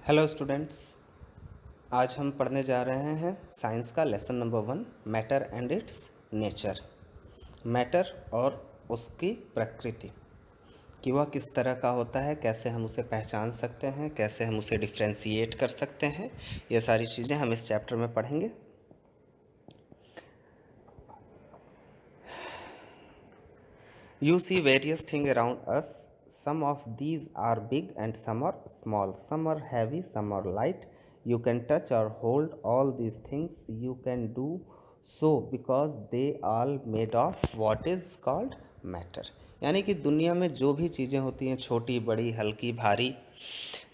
Hello students. आज हम पढ़ने जा रहे हैं साइंस का lesson number 1, matter and it's nature. Matter और उसकी प्रकृति, कि वह किस तरह का होता है, कैसे हम उसे पहचान सकते हैं, कैसे हम उसे डिफ्रेंशिएट कर सकते हैं, ये सारी चीज़ें हम इस चैप्टर में पढ़ेंगे। You see various things around us. Some of these are big and some are small. Some are heavy, some are light. You can touch or hold all these things. You can do so because they all made of what is called matter. यानी कि दुनिया में जो भी चीज़ें होती हैं, छोटी बड़ी हल्की भारी,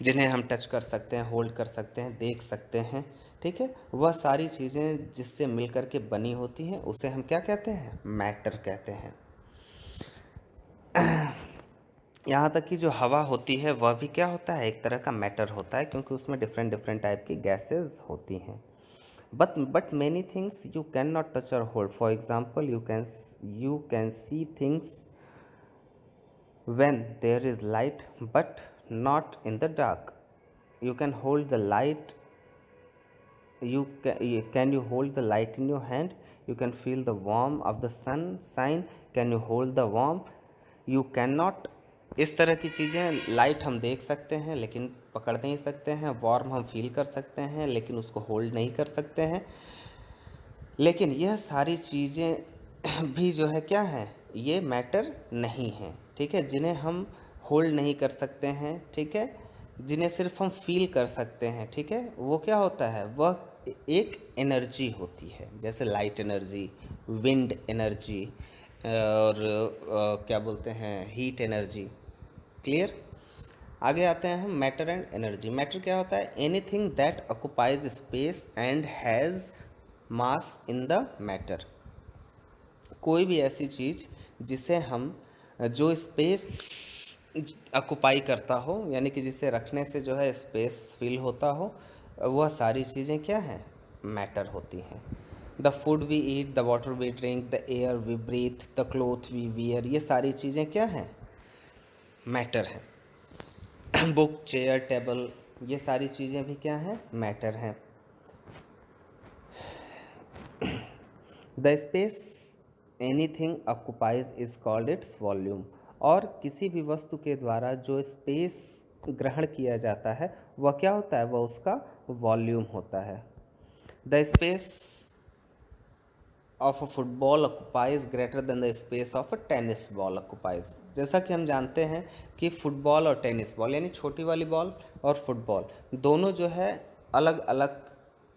जिन्हें हम टच कर सकते हैं, होल्ड कर सकते हैं, देख सकते हैं, ठीक है, वह सारी चीज़ें जिससे मिलकर के बनी होती हैं उसे हम क्या कहते हैं? मैटर कहते हैं। यहाँ तक कि जो हवा होती है वह भी क्या होता है? एक तरह का मैटर होता है, क्योंकि उसमें डिफरेंट डिफरेंट टाइप की गैसेस होती हैं। But many things you can not touch और hold. For example, you can see things when there is light but not in the dark. You can hold the light. Can you hold the light in your hand? You can feel the warmth of the sunshine. Can you hold the warmth? You cannot. इस तरह की चीज़ें, light हम देख सकते हैं लेकिन पकड़ नहीं सकते हैं, वार्म हम फील कर सकते हैं लेकिन उसको होल्ड नहीं कर सकते हैं। लेकिन यह सारी चीज़ें भी जो है क्या है, ये मैटर नहीं है, ठीक है, जिन्हें हम होल्ड नहीं कर सकते हैं, ठीक है, जिन्हें सिर्फ हम फील कर सकते हैं, ठीक है, वो क्या होता है? वह एक एनर्जी होती है, जैसे लाइट एनर्जी, विंड एनर्जी, और क्या बोलते हैं, हीट एनर्जी। क्लियर? आगे आते हैं हम मैटर एंड एनर्जी। मैटर क्या होता है? Anything that occupies space and has mass in the matter. कोई भी ऐसी चीज़ जिसे हम, जो स्पेस ऑक्युपाई करता हो, यानी कि जिसे रखने से जो है स्पेस फिल होता हो, वह सारी चीज़ें क्या हैं? मैटर होती हैं। The food we eat, the water we drink, the air we breathe, the cloth we wear, ये सारी चीज़ें क्या हैं? मैटर हैं। बुक, चेयर, टेबल, ये सारी चीज़ें भी क्या हैं? मैटर हैं। The space anything occupies is called its volume. और किसी भी वस्तु के द्वारा जो स्पेस ग्रहण किया जाता है वह क्या होता है? वह उसका वॉल्यूम होता है। The space of a football occupies greater than the space of a tennis ball occupies. जैसा कि हम जानते हैं कि फुटबॉल और टेनिस बॉल, यानी छोटी वाली बॉल और फुटबॉल, दोनों जो है अलग अलग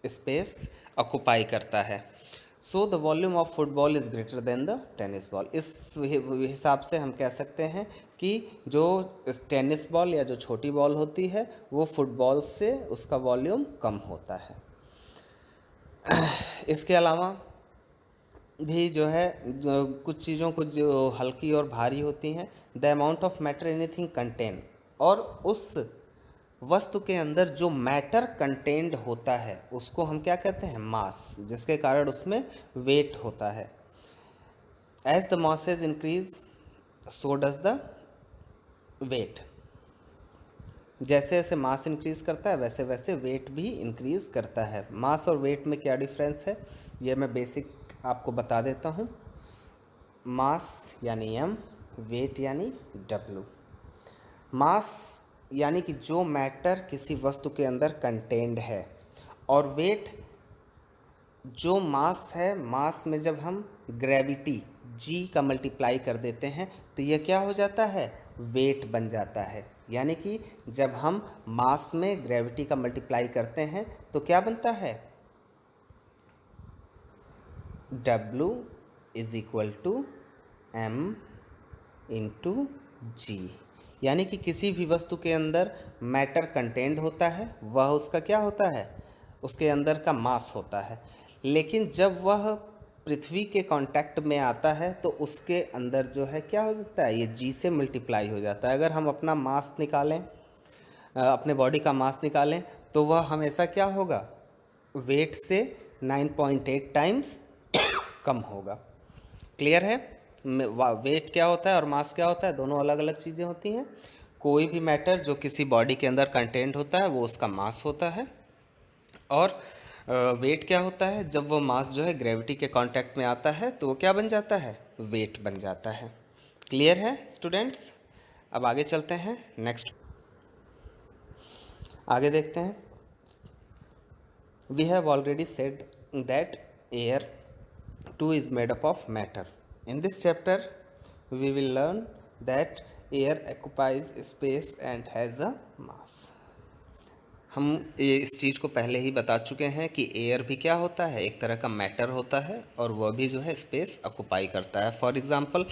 स्पेस ऑक्युपाई करता है। So the volume of football is greater than the tennis ball. इस हिसाब से हम कह सकते हैं कि जो टेनिस बॉल या जो छोटी बॉल होती है वो फुटबॉल से उसका वॉल्यूम कम होता है। इसके अलावा भी जो है, जो कुछ चीज़ों को जो हल्की और भारी होती हैं, the amount of matter anything contain, और उस वस्तु के अंदर जो मैटर कंटेंड होता है उसको हम क्या कहते हैं? मास, जिसके कारण उसमें वेट होता है। As the masses increase so does the weight. जैसे जैसे मास इंक्रीज करता है वैसे वैसे वेट भी इंक्रीज करता है। मास और वेट में क्या डिफरेंस है ये मैं बेसिक आपको बता देता हूँ। मास यानी m, वेट यानी w। मास यानी कि जो मैटर किसी वस्तु के अंदर कंटेंड है, और वेट जो मास है, मास में जब हम ग्रेविटी g का मल्टीप्लाई कर देते हैं तो यह क्या हो जाता है? वेट बन जाता है। यानी कि जब हम मास में ग्रेविटी का मल्टीप्लाई करते हैं तो क्या बनता है? W is equal to m into g. यानी कि किसी भी वस्तु के अंदर मैटर कंटेंड होता है, वह उसका क्या होता है? उसके अंदर का मास होता है। लेकिन जब वह पृथ्वी के कांटेक्ट में आता है तो उसके अंदर जो है क्या हो जाता है? ये जी से मल्टीप्लाई हो जाता है। अगर हम अपना मास निकालें, अपने बॉडी का मास निकालें, तो वह हमेशा क्या होगा? वेट से 9.8 टाइम्स कम होगा। क्लियर है? वेट क्या होता है और मास क्या होता है? दोनों अलग अलग चीज़ें होती हैं। कोई भी मैटर जो किसी बॉडी के अंदर कंटेंट होता है वो उसका मास होता है। और वेट क्या होता है, जब वो मास जो है ग्रेविटी के कांटेक्ट में आता है तो वो क्या बन जाता है, वेट बन जाता है। क्लियर है स्टूडेंट्स? अब आगे चलते हैं, नेक्स्ट आगे देखते हैं। We have already said that air too is made up of matter. In this chapter we will learn that air occupies space and has a mass. हम ये इस चीज़ को पहले ही बता चुके हैं कि एयर भी क्या होता है, एक तरह का मैटर होता है और वह भी जो है स्पेस ऑक्यूपाई करता है। फॉर एग्ज़ाम्पल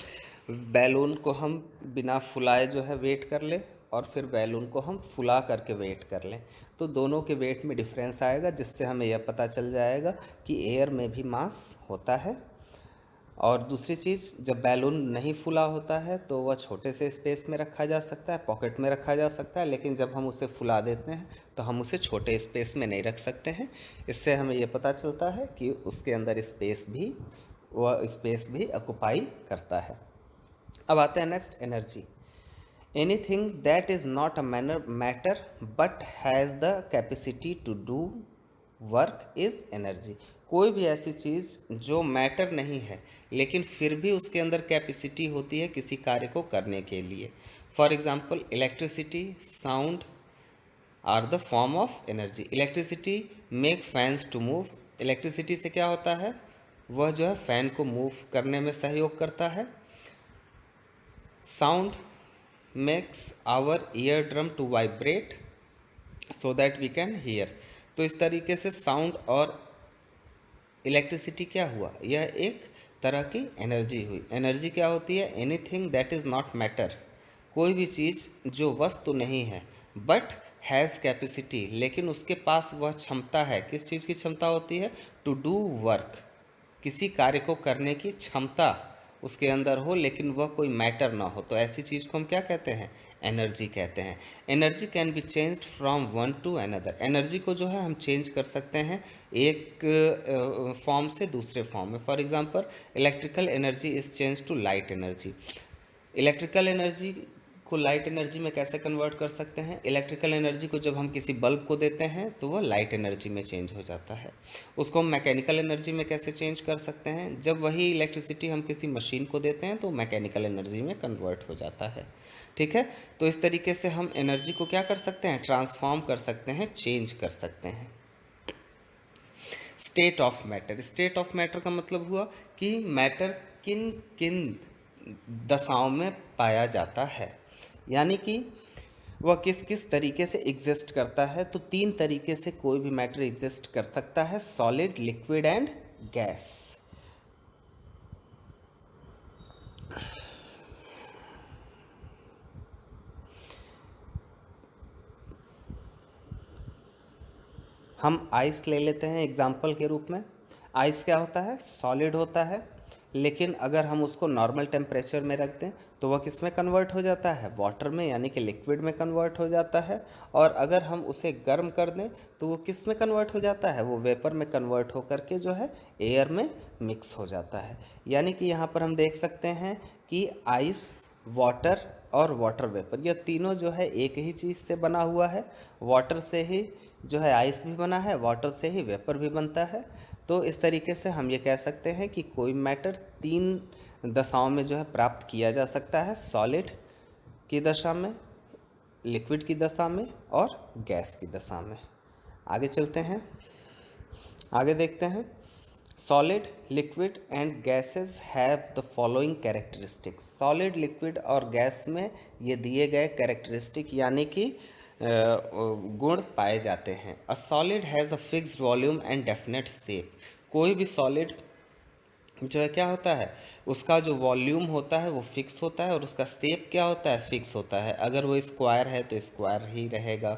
बैलून को हम बिना फुलाए जो है वेट कर ले और फिर बैलून को हम फुला करके वेट कर लें तो दोनों के वेट में डिफरेंस आएगा, जिससे हमें यह पता चल जाएगा कि एयर में भी मास होता है। और दूसरी चीज़, जब बैलून नहीं फुला होता है तो वह छोटे से स्पेस में रखा जा सकता है, पॉकेट में रखा जा सकता है, लेकिन जब हम उसे फुला देते हैं तो हम उसे छोटे स्पेस में नहीं रख सकते हैं। इससे हमें यह पता चलता है कि उसके अंदर वह स्पेस भी ऑक्यूपाई करता है। अब आते हैं next, energy. Anything that is not a matter but has the capacity to do work is energy. कोई भी ऐसी चीज़ जो मैटर नहीं है लेकिन फिर भी उसके अंदर कैपेसिटी होती है किसी कार्य को करने के लिए। For example electricity, sound are the form of energy. Electricity make fans to move. Electricity से क्या होता है, वह जो है फैन को मूव करने में सहयोग करता है। Sound makes our ear drum to vibrate so that we can hear. तो इस तरीके से साउंड और इलेक्ट्रिसिटी क्या हुआ, यह एक तरह की एनर्जी हुई। एनर्जी क्या होती है, anything that is not matter, कोई भी चीज़ जो वस्तु नहीं है बट हैज़ कैपेसिटी, लेकिन उसके पास वह क्षमता है। किस चीज़ की क्षमता होती है, टू डू वर्क, किसी कार्य को करने की क्षमता उसके अंदर हो लेकिन वह कोई मैटर ना हो, तो ऐसी चीज़ को हम क्या कहते हैं, एनर्जी कहते हैं। Energy can be changed from one two another. Energy को जो है हम चेंज कर सकते हैं एक फॉर्म से दूसरे फॉर्म में। For example electrical energy is change to light energy. Electrical energy को लाइट एनर्जी में कैसे कन्वर्ट कर सकते हैं, इलेक्ट्रिकल एनर्जी को जब हम किसी बल्ब को देते हैं तो वह लाइट एनर्जी में चेंज हो जाता है। उसको हम मैकेनिकल एनर्जी में कैसे चेंज कर सकते हैं, जब वही इलेक्ट्रिसिटी हम किसी मशीन को देते हैं तो मैकेनिकल एनर्जी में कन्वर्ट हो जाता है। ठीक है, तो इस तरीके से हम एनर्जी को क्या कर सकते हैं, ट्रांसफॉर्म कर सकते हैं, चेंज कर सकते हैं। State of matter. State of matter का मतलब हुआ कि मैटर किन किन दशाओं में पाया जाता है, यानी कि वह किस किस तरीके से एग्जिस्ट करता है। तो 3 तरीके से कोई भी मैटर एग्जिस्ट कर सकता है, सॉलिड, लिक्विड एंड गैस। हम आइस ले लेते हैं एग्जाम्पल के रूप में। आइस क्या होता है, सॉलिड होता है, लेकिन अगर हम उसको नॉर्मल टेम्परेचर में रख दें तो वह किस में कन्वर्ट हो जाता है, वाटर में, यानी कि लिक्विड में कन्वर्ट हो जाता है। और अगर हम उसे गर्म कर दें तो वो किस में कन्वर्ट हो जाता है, वो वेपर में कन्वर्ट होकर के जो है एयर में मिक्स हो जाता है। यानी कि यहाँ पर हम देख सकते हैं कि आइस, वाटर और वाटर वेपर, यह तीनों जो है एक ही चीज़ से बना हुआ है। वाटर से ही जो है आइस भी बना है, वाटर से ही वेपर भी बनता है। तो इस तरीके से हम ये कह सकते हैं कि कोई मैटर 3 दशाओं में जो है प्राप्त किया जा सकता है, सॉलिड की दशा में, लिक्विड की दशा में और गैस की दशा में। आगे चलते हैं, आगे देखते हैं। Solid, liquid and gases have the following characteristics. Solid, liquid और गैस में ये दिए गए कैरेक्टरिस्टिक यानी कि गुण पाए जाते हैं। A solid has a fixed volume and definite shape. कोई भी सॉलिड जो है क्या होता है, उसका जो वॉल्यूम होता है वो फिक्स होता है और उसका शेप क्या होता है, फिक्स होता है। अगर वो स्क्वायर है तो स्क्वायर ही रहेगा,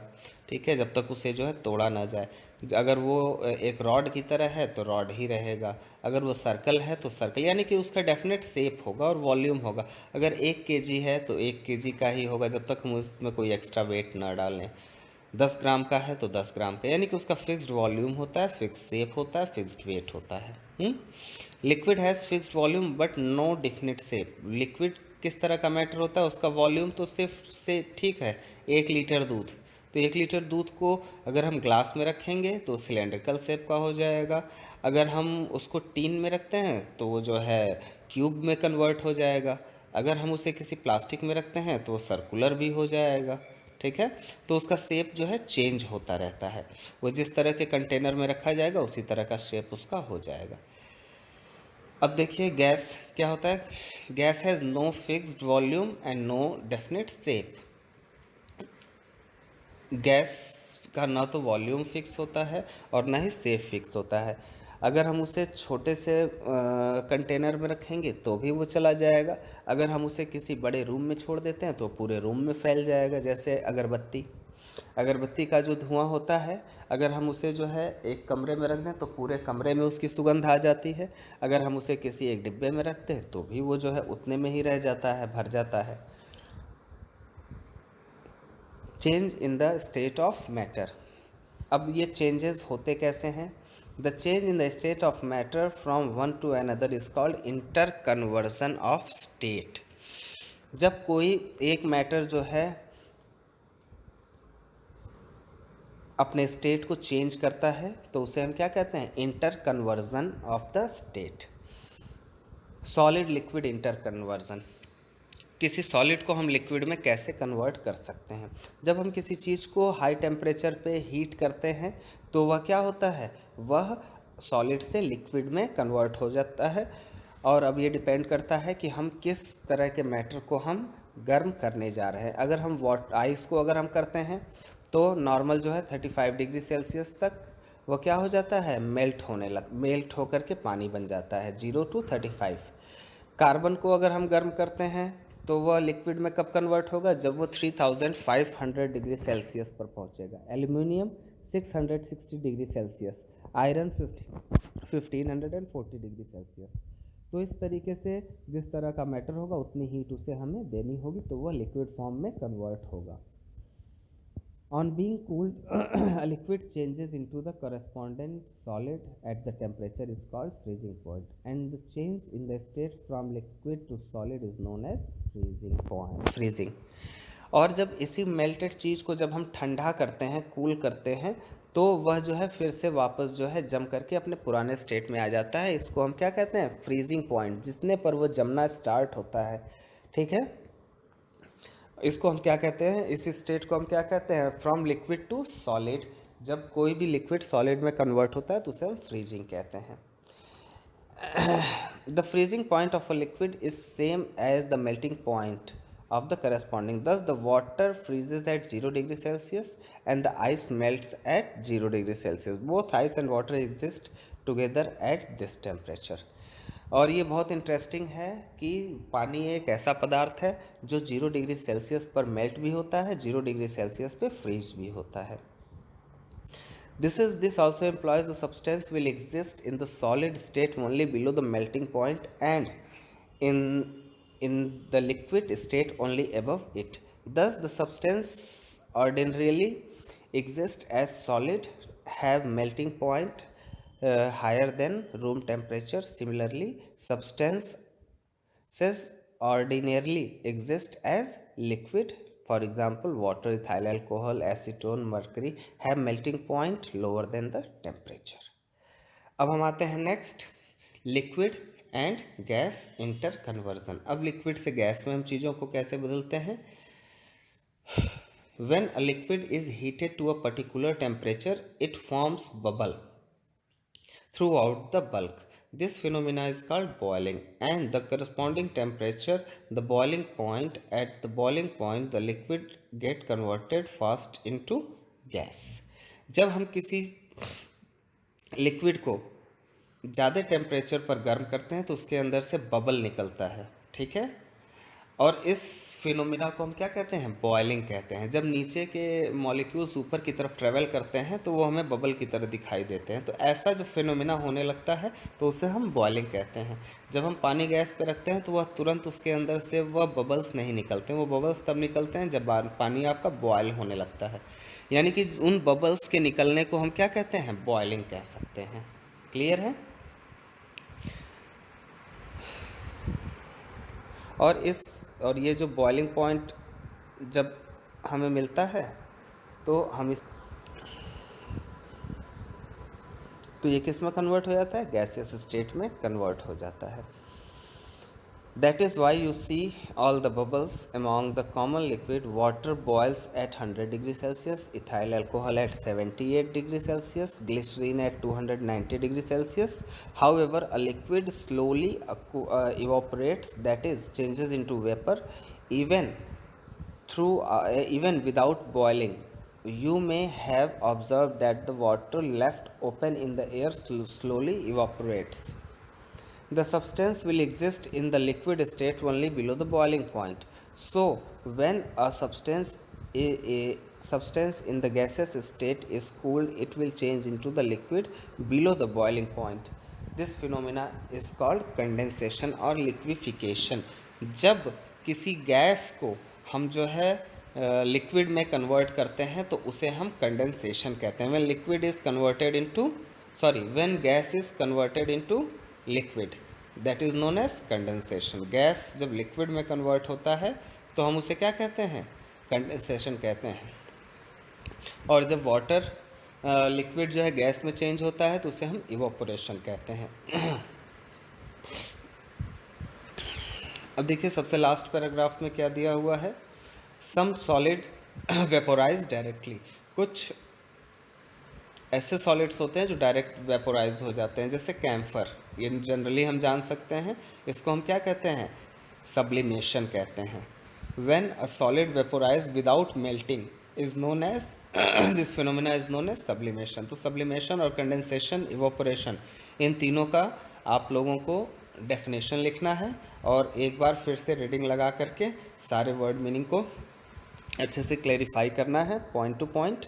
ठीक है, जब तक उसे जो है तोड़ा ना जाए। अगर वो एक रॉड की तरह है तो रॉड ही रहेगा, अगर वो सर्कल है तो सर्कल, यानी कि उसका डेफिनेट शेप होगा और वॉल्यूम होगा। अगर 1 केजी है तो 1 केजी का ही होगा जब तक हम उसमें कोई एक्स्ट्रा वेट ना डालें। 10 ग्राम का है तो 10 ग्राम का, यानी कि उसका फिक्स्ड वॉल्यूम होता है, फिक्स शेप होता है, फिक्स्ड वेट होता है। Liquid has fixed volume but no definite shape. Liquid किस तरह का मैटर होता है, उसका वॉल्यूम तो सिर्फ से ठीक है 1 लीटर दूध, तो 1 लीटर दूध को अगर हम ग्लास में रखेंगे तो सिलेंड्रिकल शेप का हो जाएगा, अगर हम उसको टीन में रखते हैं तो वो जो है क्यूब में कन्वर्ट हो जाएगा, अगर हम उसे किसी प्लास्टिक में रखते हैं तो वो सर्कुलर भी हो जाएगा। ठीक है, तो उसका शेप जो है चेंज होता रहता है, वो जिस तरह के कंटेनर में रखा जाएगा उसी तरह का शेप उसका हो जाएगा। अब देखिए गैस क्या होता है, gas has no fixed volume and no definite shape. Gas का ना तो वॉल्यूम फिक्स होता है और ना ही शेप फिक्स होता है, अगर हम उसे छोटे से कंटेनर में रखेंगे तो भी वो चला जाएगा, अगर हम उसे किसी बड़े रूम में छोड़ देते हैं तो पूरे रूम में फैल जाएगा। जैसे अगरबत्ती, अगरबत्ती का जो धुआं होता है, अगर हम उसे जो है एक कमरे में रख दें तो पूरे कमरे में उसकी सुगंध आ जाती है, अगर हम उसे किसी एक डिब्बे में रखते हैं तो भी वो जो है उतने में ही रह जाता है, भर जाता है। Change in the state of matter, अब ये चेंजेस होते कैसे हैं? The change in the state of matter from one two another is called inter conversion of state. जब कोई एक मैटर जो है अपने स्टेट को चेंज करता है तो उसे हम क्या कहते हैं? Inter conversion of the state. Solid liquid inter conversion, किसी सॉलिड को हम लिक्विड में कैसे कन्वर्ट कर सकते हैं? जब हम किसी चीज़ को हाई टेम्परेचर पे हीट करते हैं तो वह क्या होता है, वह सॉलिड से लिक्विड में कन्वर्ट हो जाता है। और अब ये डिपेंड करता है कि हम किस तरह के मैटर को हम गर्म करने जा रहे हैं। अगर हम आइस को अगर हम करते हैं तो नॉर्मल जो है 35 डिग्री सेल्सियस तक वो क्या हो जाता है, मेल्ट होकर के पानी बन जाता है 0 to 35। कार्बन को अगर हम गर्म करते हैं तो वह लिक्विड में कब कन्वर्ट होगा, जब वो 3500 डिग्री सेल्सियस पर पहुंचेगा। Aluminium 660 degree Celsius, iron 1540 degree Celsius. तो इस तरीके से जिस तरह का मैटर होगा उतनी हीट उसे हमें देनी होगी तो वह लिक्विड फॉर्म में कन्वर्ट होगा। On being cooled, a liquid changes into the corresponding solid at the temperature is called freezing point, and the change in the state from liquid to solid is known as freezing point. Freezing। और जब इसी melted चीज़ को जब हम ठंडा करते हैं, cool करते हैं, तो वह जो है फिर से वापस जो है जम करके अपने पुराने स्टेट में आ जाता है। इसको हम क्या कहते हैं, फ्रीजिंग पॉइंट, जितने पर वो जमना स्टार्ट होता है। ठीक है, इसको हम क्या कहते हैं, इस स्टेट को हम क्या कहते हैं, फ्रॉम लिक्विड टू सॉलिड। जब कोई भी लिक्विड सॉलिड में कन्वर्ट होता है तो उसे हम फ्रीजिंग कहते हैं। The freezing point of a liquid is same as the melting point of the corresponding, thus the water freezes at 0 degree Celsius and the ice melts at 0 degree Celsius. Both ice and water exist together at this temperature. और ये बहुत interesting है कि पानी एक ऐसा पदार्थ है जो 0 डिग्री सेल्सियस पर मेल्ट भी होता है, 0 डिग्री सेल्सियस पे फ्रीज भी होता है। This also implies the substance will exist in the solid state only below the melting point and in the liquid state only above it. Thus the substance ordinarily exist as solid have melting point higher than room temperature. Similarly, substances ordinarily exist as liquid. For example, water, ethyl alcohol, acetone, mercury have melting point lower than the temperature. अब हम आते हैं next, liquid and gas inter conversion. अब liquid से gas में हम चीज़ों को कैसे बदलते हैं? When a liquid is heated to a particular temperature, it forms bubble throughout the bulk. This phenomena is called boiling, and the corresponding temperature, the boiling point, at the boiling point the liquid get converted fast into gas. जब हम किसी liquid को ज़्यादा temperature पर गर्म करते हैं तो उसके अंदर से बबल निकलता है। ठीक है, और इस फिनोमिना को हम क्या कहते हैं, बॉयलिंग कहते हैं। जब नीचे के मॉलिक्यूल्स ऊपर की तरफ ट्रेवल करते हैं तो वो हमें बबल की तरह दिखाई देते हैं। तो ऐसा जब फिनोमिना होने लगता है तो उसे हम बॉयलिंग कहते हैं। जब हम पानी गैस पे रखते हैं तो वह तुरंत उसके अंदर से वह बबल्स नहीं निकलते हैं, वो बबल्स तब निकलते हैं जब पानी आपका बॉयल होने लगता है। यानी कि उन बबल्स के निकलने को हम क्या कहते हैं, बॉयलिंग कह सकते हैं। क्लियर है? और इस और ये जो बॉइलिंग पॉइंट जब हमें मिलता है तो हम इस तो ये किस में कन्वर्ट हो जाता है, गैसियस स्टेट में कन्वर्ट हो जाता है। That is why you see all the bubbles among the common liquid. Water boils at 100 degrees Celsius, ethyl alcohol at 78 degrees Celsius, glycerine at 290 degrees Celsius. However, a liquid slowly evaporates, that is, changes into vapor, even even without boiling. You may have observed that the water left open in the air slowly evaporates. The substance will exist in the liquid state only below the boiling point. So, when a substance in the gaseous state is cooled, it will change into the liquid below the boiling point. This phenomena is called condensation or liquefaction. जब किसी gas को हम जो है liquid में convert करते हैं तो उसे हम कंडेंसेशन कहते हैं। When liquid is converted into when gas is converted into liquid, that is known as condensation. Gas जब लिक्विड में कन्वर्ट होता है तो हम उसे क्या कहते हैं, कंडेंसेशन कहते हैं। और जब वाटर लिक्विड जो है गैस में चेंज होता है तो उसे हम इवोपोरेशन कहते हैं। अब देखिए सबसे लास्ट पैराग्राफ में क्या दिया हुआ है, सम सॉलिड वेपोराइज डायरेक्टली। कुछ ऐसे सॉलिड्स होते हैं जो डायरेक्ट वेपोराइज हो जाते हैं, जैसे कैम्फर, ये जनरली हम जान सकते हैं। इसको हम क्या कहते हैं, सब्लिमेशन कहते हैं। When a solid vaporize without melting is known as this phenomena is known as sublimation. तो सब्लिमेशन और कंडेंसेशन, इवोपोरेशन, इन तीनों का आप लोगों को डेफिनेशन लिखना है और एक बार फिर से रीडिंग लगा करके सारे वर्ड मीनिंग को अच्छे से क्लैरिफाई करना है point to point.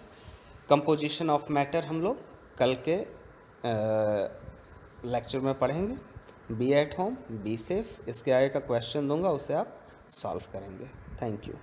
Composition of matter हम लोग कल के लेक्चर में पढ़ेंगे। Be at home, be safe. इसके आगे का क्वेश्चन दूंगा, उसे आप सॉल्व करेंगे। Thank you.